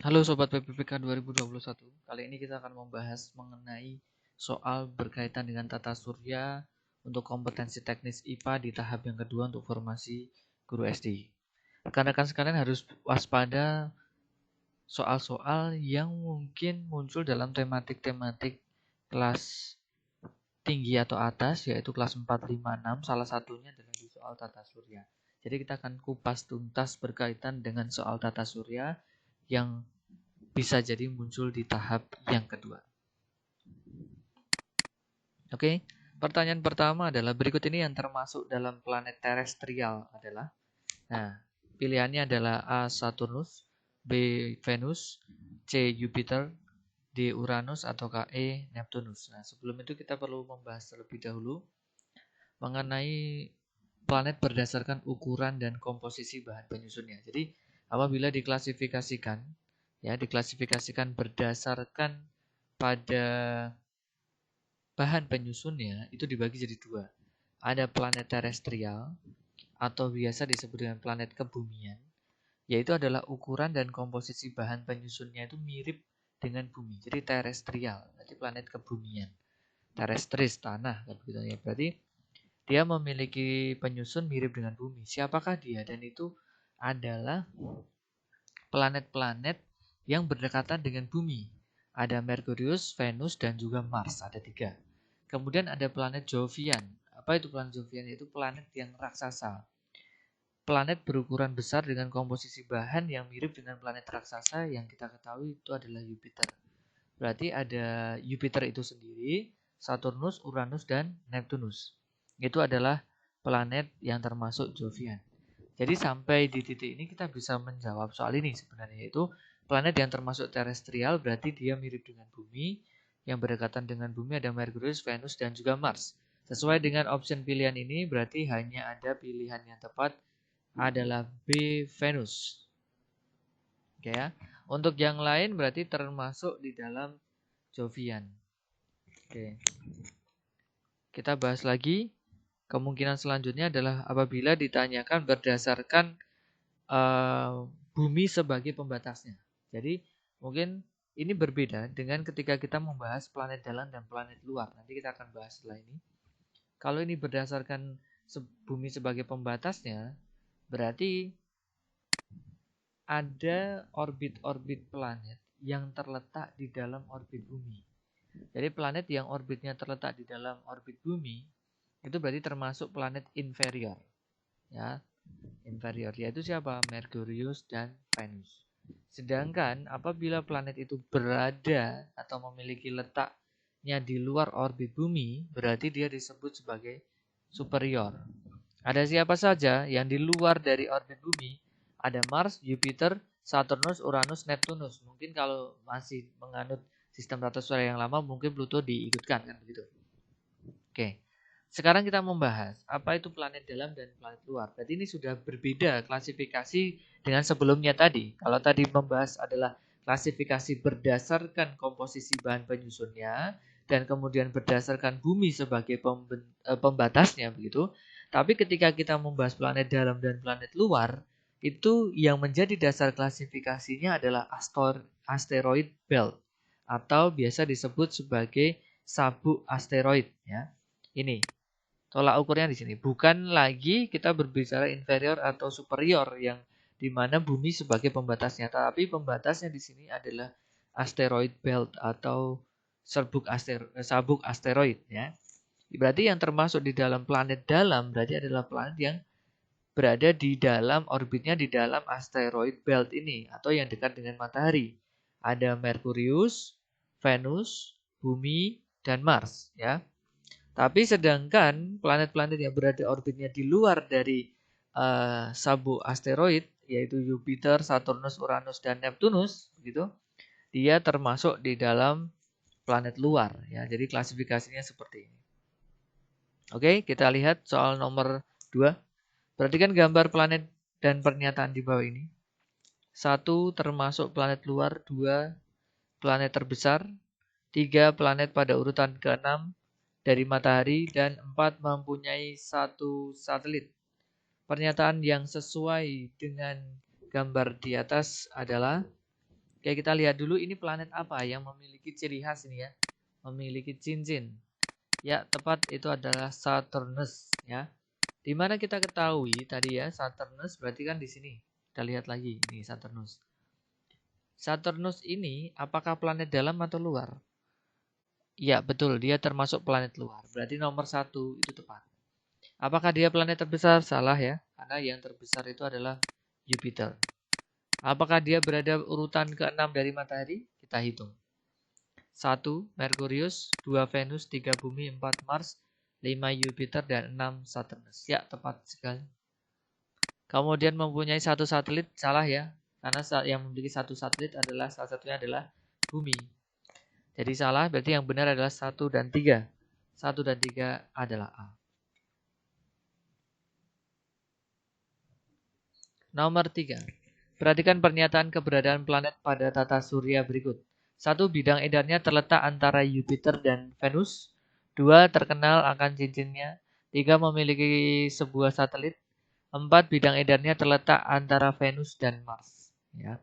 Halo Sobat PPPK 2021. Kali ini kita akan membahas mengenai soal berkaitan dengan tata surya untuk kompetensi teknis IPA di tahap yang kedua untuk formasi guru SD. Rekan-rekan sekalian harus waspada soal-soal yang mungkin muncul dalam tematik-tematik kelas tinggi atau atas, yaitu kelas 4, 5, 6. Salah satunya adalah di soal tata surya. Jadi kita akan kupas tuntas berkaitan dengan soal tata surya yang bisa jadi muncul di tahap yang kedua. Oke, pertanyaan pertama adalah berikut ini yang termasuk dalam planet terestrial adalah, nah, pilihannya adalah A. Saturnus, B. Venus, C. Jupiter, D. Uranus, atau E. Neptunus. Nah, sebelum itu kita perlu membahas terlebih dahulu mengenai planet berdasarkan ukuran dan komposisi bahan penyusunnya. Jadi, apabila diklasifikasikan berdasarkan pada bahan penyusunnya itu dibagi jadi dua. Ada planet terestrial atau biasa disebut dengan planet kebumian, yaitu adalah ukuran dan komposisi bahan penyusunnya itu mirip dengan bumi. Jadi terestrial, berarti planet kebumian. Terestris, tanah, begitu ya. Berarti dia memiliki penyusun mirip dengan bumi. Siapakah dia? Dan itu adalah planet-planet yang berdekatan dengan bumi. Ada Merkurius, Venus, dan juga Mars. Ada tiga. Kemudian ada planet Jovian. Apa itu planet Jovian? Itu planet yang raksasa. Planet berukuran besar dengan komposisi bahan yang mirip dengan planet raksasa yang kita ketahui itu adalah Jupiter. Berarti ada Jupiter itu sendiri, Saturnus, Uranus, dan Neptunus. Itu adalah planet yang termasuk Jovian. Jadi sampai di titik ini kita bisa menjawab soal ini sebenarnya, yaitu planet yang termasuk terestrial berarti dia mirip dengan bumi. Yang berdekatan dengan bumi ada Merkurius, Venus, dan juga Mars. Sesuai dengan option pilihan ini berarti hanya ada pilihan yang tepat adalah B. Venus. Oke ya. Untuk yang lain berarti termasuk di dalam Jovian. Oke. Kita bahas lagi. Kemungkinan selanjutnya adalah apabila ditanyakan berdasarkan bumi sebagai pembatasnya. Jadi mungkin ini berbeda dengan ketika kita membahas planet dalam dan planet luar. Nanti kita akan bahas setelah ini. Kalau ini berdasarkan bumi sebagai pembatasnya, berarti ada orbit-orbit planet yang terletak di dalam orbit bumi. Jadi planet yang orbitnya terletak di dalam orbit bumi itu berarti termasuk planet inferior. Ya, inferior yaitu siapa? Merkurius dan Venus. Sedangkan apabila planet itu berada atau memiliki letaknya di luar orbit bumi, berarti dia disebut sebagai superior. Ada siapa saja yang di luar dari orbit bumi? Ada Mars, Jupiter, Saturnus, Uranus, Neptunus. Mungkin kalau masih menganut sistem tata surya yang lama, mungkin Pluto diikutkan kan begitu. Oke. Sekarang kita membahas apa itu planet dalam dan planet luar. Berarti ini sudah berbeda klasifikasi dengan sebelumnya tadi. Kalau tadi membahas adalah klasifikasi berdasarkan komposisi bahan penyusunnya dan kemudian berdasarkan bumi sebagai pembatasnya begitu. Tapi ketika kita membahas planet dalam dan planet luar, itu yang menjadi dasar klasifikasinya adalah asteroid belt atau biasa disebut sebagai sabuk asteroid ya. Ini tolak ukurnya di sini. Bukan lagi kita berbicara inferior atau superior yang dimana bumi sebagai pembatasnya, tapi pembatasnya di sini adalah asteroid belt atau sabuk asteroid ya. Berarti yang termasuk di dalam planet dalam berarti adalah planet yang berada di dalam orbitnya di dalam asteroid belt ini atau yang dekat dengan matahari. Ada Merkurius, Venus, Bumi, dan Mars ya. Tapi sedangkan planet-planet yang berada orbitnya di luar dari sabuk asteroid yaitu Jupiter, Saturnus, Uranus, dan Neptunus gitu, dia termasuk di dalam planet luar ya. Jadi klasifikasinya seperti ini. Oke, kita lihat soal nomor 2. Perhatikan gambar planet dan pernyataan di bawah ini. 1 termasuk planet luar, 2 planet terbesar, 3 planet pada urutan ke-6 dari matahari, dan 4 mempunyai 1 satelit. Pernyataan yang sesuai dengan gambar di atas adalah Oke, kita lihat dulu ini planet apa yang memiliki ciri khas ini ya. Memiliki cincin. Ya, tepat itu adalah Saturnus ya. Dimana kita ketahui tadi ya, Saturnus berarti kan di sini. Kita lihat lagi ini Saturnus. Saturnus ini apakah planet dalam atau luar? Ya, betul, dia termasuk planet luar. Berarti nomor 1 itu tepat. Apakah dia planet terbesar? Salah ya, karena yang terbesar itu adalah Jupiter. Apakah dia berada urutan ke-6 dari matahari? Kita hitung. 1 Merkurius, 2 Venus, 3 Bumi, 4 Mars, 5 Jupiter, dan 6 Saturnus. Ya, tepat sekali. Kemudian mempunyai 1 satelit, salah ya. Karena yang memiliki 1 satelit adalah salah satunya adalah Bumi. Jadi salah, berarti yang benar adalah 1 dan 3. 1 dan 3 adalah A. Nomor 3. Perhatikan pernyataan keberadaan planet pada tata surya berikut. 1. Bidang edarnya terletak antara Jupiter dan Venus. 2. Terkenal akan cincinnya. 3. Memiliki sebuah satelit. 4. Bidang edarnya terletak antara Venus dan Mars. Ya.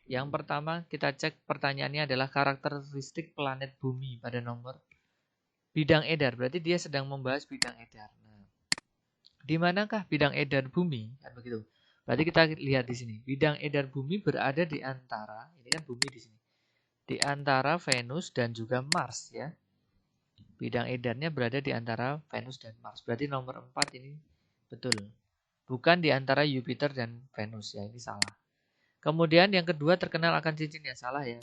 Yang pertama kita cek pertanyaannya adalah karakteristik planet bumi pada nomor bidang edar. Berarti dia sedang membahas bidang edar. Nah, di manakah bidang edar bumi? Kan begitu. Berarti kita lihat di sini. Bidang edar bumi berada di antara, ini kan bumi di sini. Di antara Venus dan juga Mars ya. Bidang edarnya berada di antara Venus dan Mars. Berarti nomor 4 ini betul. Bukan di antara Jupiter dan Venus ya, ini salah. Kemudian yang kedua terkenal akan cincinnya, salah ya.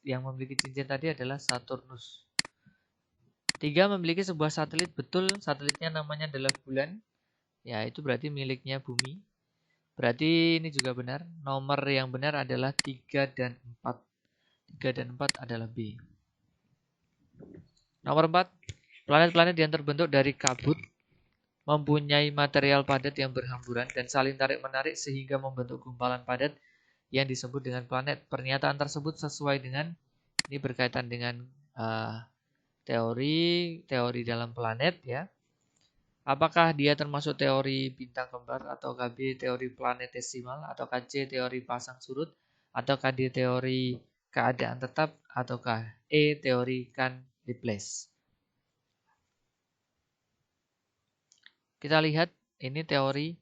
Yang memiliki cincin tadi adalah Saturnus. 3 memiliki sebuah satelit, betul. Satelitnya namanya adalah bulan. Ya, itu berarti miliknya bumi. Berarti ini juga benar. Nomor yang benar adalah 3 dan 4. 3 dan 4 adalah B. Nomor 4, planet-planet yang terbentuk dari kabut mempunyai material padat yang berhamburan dan saling tarik-menarik sehingga membentuk gumpalan padat yang disebut dengan planet. Pernyataan tersebut sesuai dengan, ini berkaitan dengan teori dalam planet ya. Apakah dia termasuk teori bintang kembar, atau KB teori planetesimal, atau C teori pasang surut, ataukah dia teori keadaan tetap, ataukah E teori Cann-Laplace. Kita lihat ini teori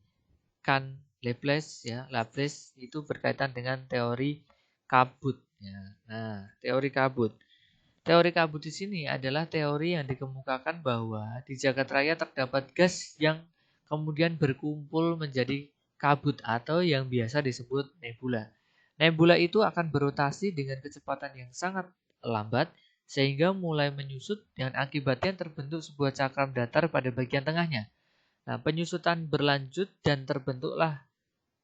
Cann-Laplace ya. Laplace itu berkaitan dengan teori kabut ya. Nah, teori kabut. Teori kabut di sini adalah teori yang dikemukakan bahwa di jagat raya terdapat gas yang kemudian berkumpul menjadi kabut atau yang biasa disebut nebula. Nebula itu akan berotasi dengan kecepatan yang sangat lambat sehingga mulai menyusut dan akibatnya terbentuk sebuah cakram datar pada bagian tengahnya. Nah, penyusutan berlanjut dan terbentuklah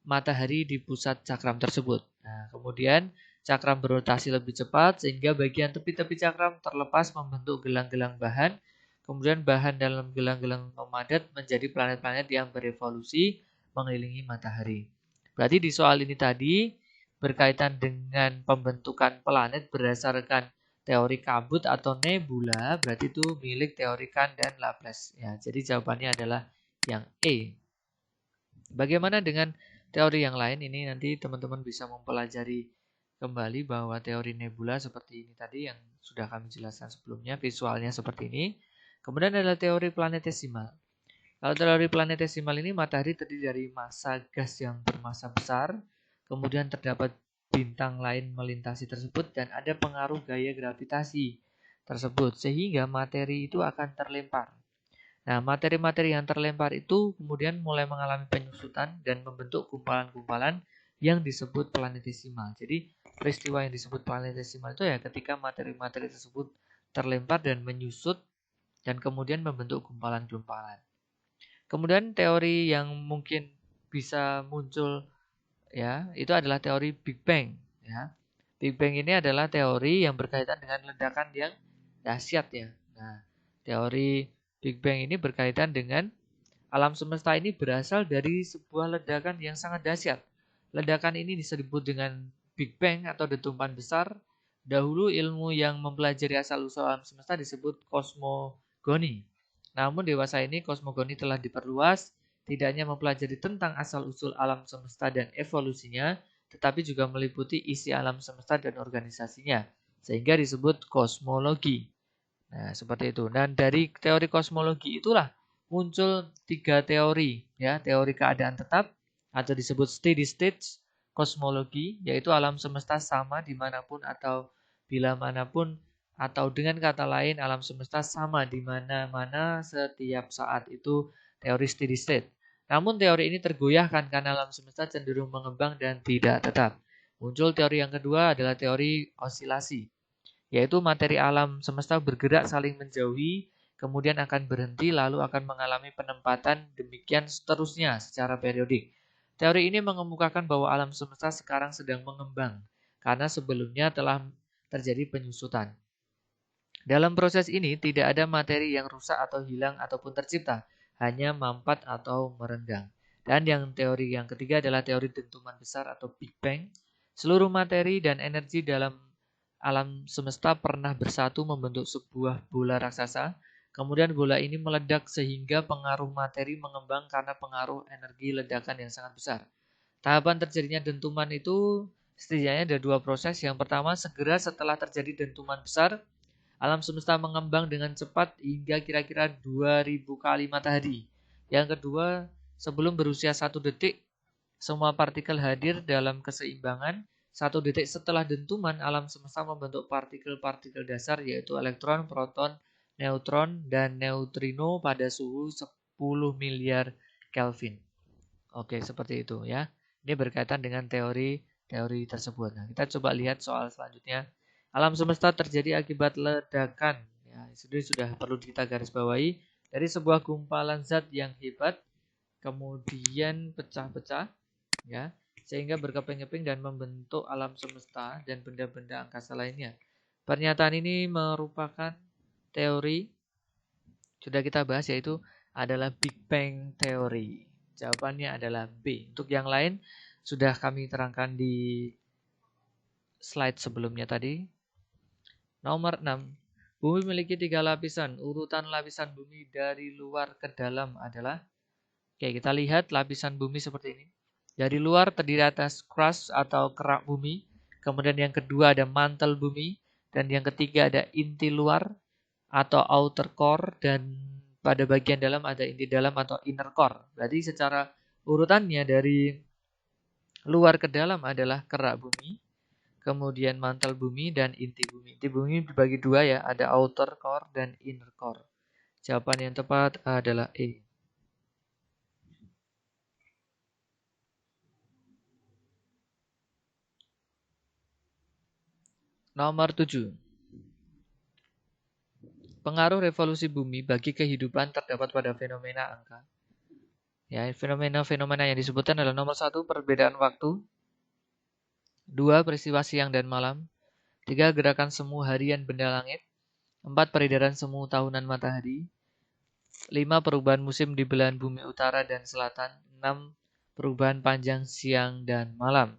matahari di pusat cakram tersebut. Nah, kemudian cakram berotasi lebih cepat sehingga bagian tepi-tepi cakram terlepas membentuk gelang-gelang bahan. Kemudian bahan dalam gelang-gelang memadat menjadi planet-planet yang berevolusi mengelilingi matahari. Berarti di soal ini tadi berkaitan dengan pembentukan planet berdasarkan teori kabut atau nebula, berarti itu milik teori Cann dan Laplace. Ya, jadi jawabannya adalah yang E. Bagaimana dengan teori yang lain? Ini nanti teman-teman bisa mempelajari kembali bahwa teori nebula seperti ini tadi yang sudah kami jelaskan sebelumnya, visualnya seperti ini. Kemudian adalah teori planetesimal. Kalau teori planetesimal ini matahari terdiri dari massa gas yang bermassa besar, kemudian terdapat bintang lain melintasi tersebut dan ada pengaruh gaya gravitasi tersebut sehingga materi itu akan terlempar. Nah, materi-materi yang terlempar itu kemudian mulai mengalami penyusutan dan membentuk gumpalan-gumpalan yang disebut planetesimal. Jadi, peristiwa yang disebut planetesimal itu ya ketika materi-materi tersebut terlempar dan menyusut dan kemudian membentuk gumpalan-gumpalan. Kemudian teori yang mungkin bisa muncul ya, itu adalah teori Big Bang ya. Big Bang ini adalah teori yang berkaitan dengan ledakan yang dahsyat ya. Nah, teori Big Bang ini berkaitan dengan alam semesta ini berasal dari sebuah ledakan yang sangat dahsyat. Ledakan ini disebut dengan Big Bang atau detupan besar. Dahulu ilmu yang mempelajari asal-usul alam semesta disebut kosmogoni. Namun dewasa ini kosmogoni telah diperluas, tidak hanya mempelajari tentang asal-usul alam semesta dan evolusinya, tetapi juga meliputi isi alam semesta dan organisasinya, sehingga disebut kosmologi. Nah, seperti itu. Dan dari teori kosmologi itulah muncul 3 teori, ya, teori keadaan tetap atau disebut steady state kosmologi, yaitu alam semesta sama dimanapun atau bila manapun, atau dengan kata lain alam semesta sama di mana-mana setiap saat, itu teori steady state. Namun teori ini tergoyahkan karena alam semesta cenderung mengembang dan tidak tetap. Muncul teori yang kedua adalah teori osilasi, yaitu materi alam semesta bergerak saling menjauhi, kemudian akan berhenti lalu akan mengalami penempatan, demikian seterusnya secara periodik. Teori ini mengemukakan bahwa alam semesta sekarang sedang mengembang karena sebelumnya telah terjadi penyusutan. Dalam proses ini tidak ada materi yang rusak atau hilang ataupun tercipta, hanya mampat atau merenggang. Dan teori yang ketiga adalah teori dentuman besar atau Big Bang. Seluruh materi dan energi dalam alam semesta pernah bersatu membentuk sebuah bola raksasa. Kemudian bola ini meledak sehingga pengaruh materi mengembang karena pengaruh energi ledakan yang sangat besar. Tahapan terjadinya dentuman itu setidaknya ada 2 proses. Yang pertama, segera setelah terjadi dentuman besar, alam semesta mengembang dengan cepat hingga kira-kira 2000 kali matahari. Yang kedua, sebelum berusia 1 detik, semua partikel hadir dalam keseimbangan. 1 detik setelah dentuman, alam semesta membentuk partikel-partikel dasar yaitu elektron, proton, neutron, dan neutrino pada suhu 10 miliar Kelvin. Oke, seperti itu ya. Ini berkaitan dengan teori tersebut. Nah, kita coba lihat soal selanjutnya. Alam semesta terjadi akibat ledakan. Ya, sudah perlu kita garis bawahi. Dari sebuah gumpalan zat yang hebat, kemudian pecah-pecah, ya, sehingga berkeping-keping dan membentuk alam semesta dan benda-benda angkasa lainnya. Pernyataan ini merupakan teori, sudah kita bahas, yaitu adalah Big Bang Theory. Jawabannya adalah B. Untuk yang lain sudah kami terangkan di slide sebelumnya tadi. Nomor 6. Bumi memiliki 3 lapisan. Urutan lapisan bumi dari luar ke dalam adalah, oke, kita lihat lapisan bumi seperti ini. Dari luar terdiri atas crust atau kerak bumi. Kemudian yang kedua ada mantel bumi. Dan yang ketiga ada inti luar atau outer core. Dan pada bagian dalam ada inti dalam atau inner core. Berarti secara urutannya dari luar ke dalam adalah kerak bumi, kemudian mantel bumi, dan inti bumi. Inti bumi dibagi 2 ya, ada outer core dan inner core. Jawaban yang tepat adalah E. Nomor 7. Pengaruh revolusi bumi bagi kehidupan terdapat pada fenomena angka. Ya, fenomena-fenomena yang disebutkan adalah nomor 1, perbedaan waktu. 2, peristiwa siang dan malam. 3, gerakan semu harian benda langit. 4, peredaran semu tahunan matahari. 5, perubahan musim di belahan bumi utara dan selatan. 6, perubahan panjang siang dan malam.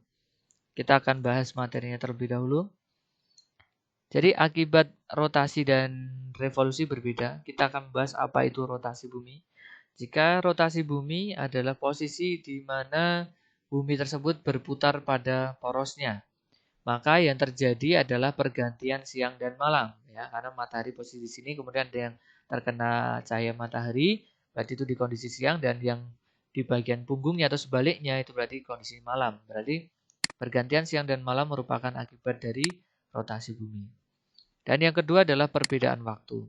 Kita akan bahas materinya terlebih dahulu. Jadi akibat rotasi dan revolusi berbeda. Kita akan membahas apa itu rotasi bumi. Jika rotasi bumi adalah posisi di mana bumi tersebut berputar pada porosnya, maka yang terjadi adalah pergantian siang dan malam, ya, karena matahari posisi di sini, kemudian ada yang terkena cahaya matahari, berarti itu di kondisi siang, dan yang di bagian punggungnya atau sebaliknya itu berarti kondisi malam. Berarti pergantian siang dan malam merupakan akibat dari rotasi bumi. Dan yang kedua adalah perbedaan waktu,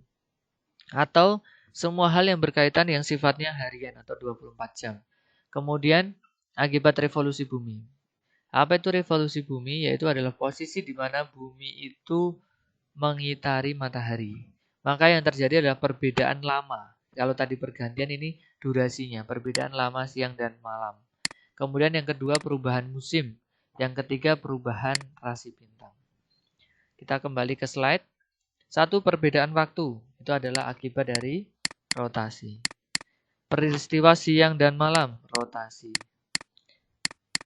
atau semua hal yang berkaitan yang sifatnya harian atau 24 jam. Kemudian akibat revolusi bumi. Apa itu revolusi bumi? Yaitu adalah posisi di mana bumi itu mengitari matahari. Maka yang terjadi adalah perbedaan lama. Kalau tadi pergantian, ini durasinya, perbedaan lama siang dan malam. Kemudian yang kedua perubahan musim. Yang ketiga perubahan rasi bintang. Kita kembali ke slide. 1, perbedaan waktu. Itu adalah akibat dari rotasi. Peristiwa siang dan malam, rotasi.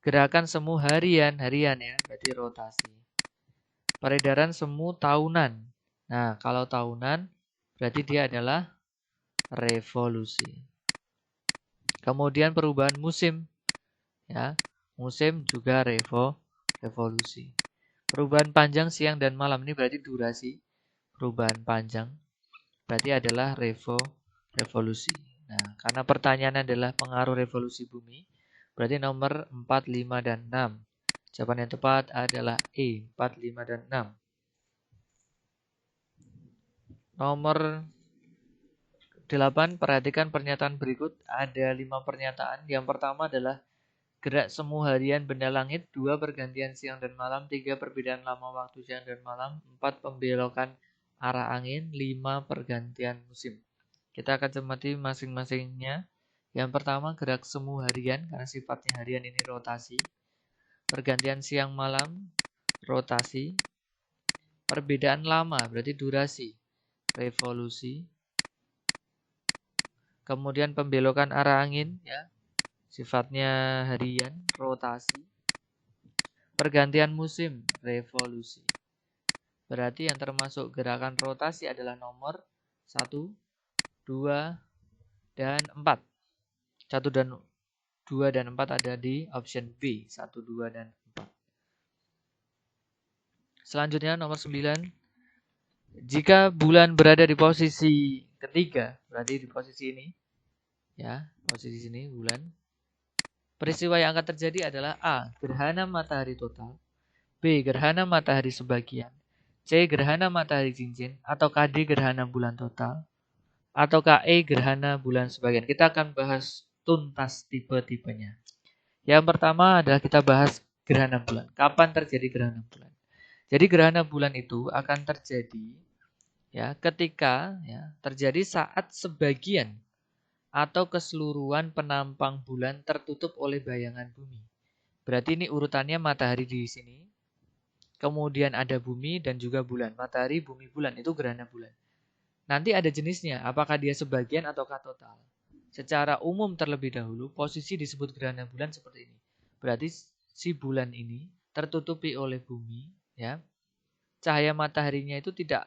Gerakan semu harian ya, berarti rotasi. Peredaran semu tahunan. Nah, kalau tahunan berarti dia adalah revolusi. Kemudian perubahan musim, ya, musim juga revolusi. Perubahan panjang siang dan malam ini berarti durasi. Perubahan panjang berarti adalah revolusi. Nah, karena pertanyaan adalah pengaruh revolusi bumi, berarti nomor 4, 5, dan 6. Jawaban yang tepat adalah E, 4, 5, dan 6. Nomor 8, perhatikan pernyataan berikut. Ada 5 pernyataan. Yang pertama adalah gerak semu harian benda langit, 2 pergantian siang dan malam, 3 perbedaan lama waktu siang dan malam, 4 pembelokan arah angin, 5 pergantian musim. Kita akan cermati masing-masingnya. Yang pertama gerak semu harian, karena sifatnya harian ini rotasi. Pergantian siang malam, rotasi. Perbedaan lama berarti durasi, revolusi. Kemudian pembelokan arah angin, ya, sifatnya harian, rotasi. Pergantian musim, revolusi. Berarti yang termasuk gerakan rotasi adalah nomor 1, 2, dan 4. 1 dan 2 dan 4 ada di option B, 1, 2, dan 4. Selanjutnya nomor 9. Jika bulan berada di posisi ketiga, berarti di posisi ini, ya, posisi sini bulan. Peristiwa yang akan terjadi adalah A, gerhana matahari total, B, gerhana matahari sebagian, C, gerhana matahari cincin, atau D, gerhana bulan total, atau E, gerhana bulan sebagian. Kita akan bahas tuntas tipe-tipenya. Yang pertama adalah kita bahas gerhana bulan. Kapan terjadi gerhana bulan? Jadi gerhana bulan itu akan terjadi, ya, ketika, ya, terjadi saat sebagian atau keseluruhan penampang bulan tertutup oleh bayangan bumi. Berarti ini urutannya matahari di sini, kemudian ada bumi dan juga bulan. Matahari, bumi, bulan itu gerhana bulan. Nanti ada jenisnya, apakah dia sebagian ataukah total. Secara umum terlebih dahulu, posisi disebut gerhana bulan seperti ini. Berarti si bulan ini tertutupi oleh bumi, ya. Cahaya mataharinya itu tidak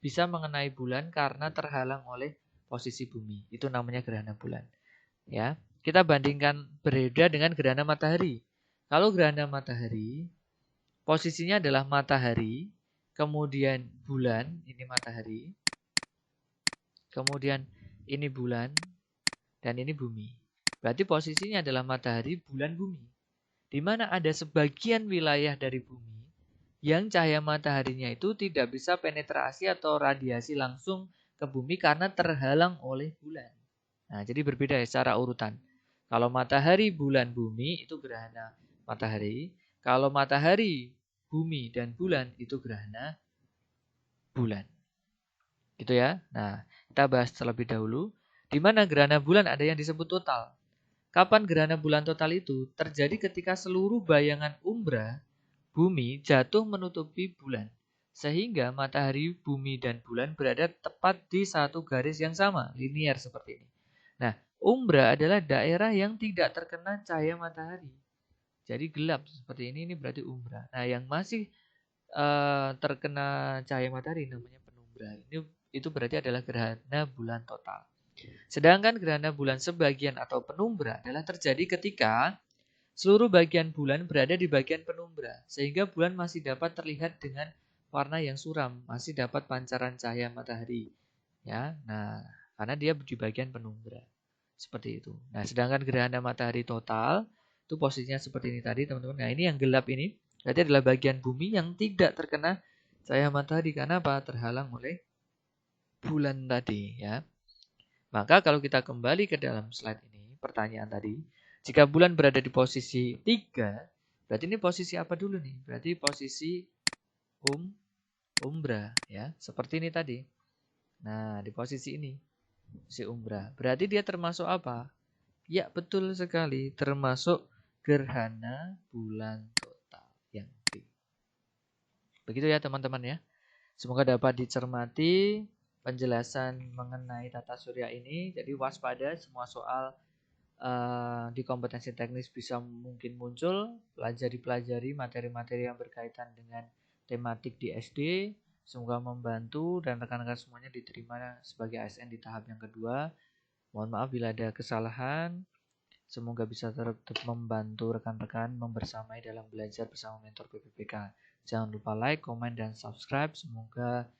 bisa mengenai bulan karena terhalang oleh posisi bumi. Itu namanya gerhana bulan. Ya, kita bandingkan berbeda dengan gerhana matahari. Kalau gerhana matahari, posisinya adalah matahari, kemudian bulan, ini matahari, kemudian ini bulan, dan ini bumi. Berarti posisinya adalah matahari, bulan, bumi. Di mana ada sebagian wilayah dari bumi yang cahaya mataharinya itu tidak bisa penetrasi atau radiasi langsung ke bumi karena terhalang oleh bulan. Nah, jadi berbeda ya secara urutan. Kalau matahari, bulan, bumi itu gerhana matahari. Kalau matahari, bumi, dan bulan itu gerhana bulan. Gitu ya. Nah, kita bahas terlebih dahulu. Di mana gerhana bulan ada yang disebut total. Kapan gerhana bulan total itu? Terjadi ketika seluruh bayangan umbra bumi jatuh menutupi bulan. Sehingga matahari, bumi, dan bulan berada tepat di satu garis yang sama, linear seperti ini. Nah, umbra adalah daerah yang tidak terkena cahaya matahari. Jadi gelap seperti ini berarti umbra. Nah, yang masih terkena cahaya matahari namanya penumbra. Itu berarti adalah gerhana bulan total. Sedangkan gerhana bulan sebagian atau penumbra adalah terjadi ketika seluruh bagian bulan berada di bagian penumbra, sehingga bulan masih dapat terlihat dengan warna yang suram, masih dapat pancaran cahaya matahari. Ya, nah, karena dia di bagian penumbra. Seperti itu. Nah, sedangkan gerhana matahari total itu posisinya seperti ini tadi, teman-teman. Nah, ini yang gelap ini berarti adalah bagian bumi yang tidak terkena cahaya matahari karena apa? Terhalang oleh bulan tadi, ya. Maka kalau kita kembali ke dalam slide ini, pertanyaan tadi, jika bulan berada di posisi 3, berarti ini posisi apa dulu nih? Berarti posisi umbra, ya, seperti ini tadi. Nah, di posisi ini, posisi umbra. Berarti dia termasuk apa? Ya, betul sekali, termasuk gerhana bulan total yang B. Begitu ya teman-teman ya. Semoga dapat dicermati penjelasan mengenai tata surya ini. Jadi waspada semua soal di kompetensi teknis bisa mungkin muncul. Pelajari materi-materi yang berkaitan dengan tematik di SD. Semoga membantu dan rekan-rekan semuanya diterima sebagai ASN di tahap yang kedua. Mohon maaf bila ada kesalahan. Semoga bisa terus membantu rekan-rekan membersamai dalam belajar bersama mentor PPPK. Jangan lupa like, komen, dan subscribe. Semoga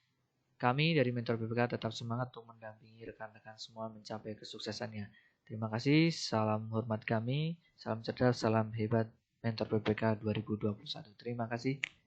kami dari mentor PPPK tetap semangat untuk mendampingi rekan-rekan semua mencapai kesuksesannya. Terima kasih, salam hormat kami, salam cerdas, salam hebat mentor PPPK 2021. Terima kasih.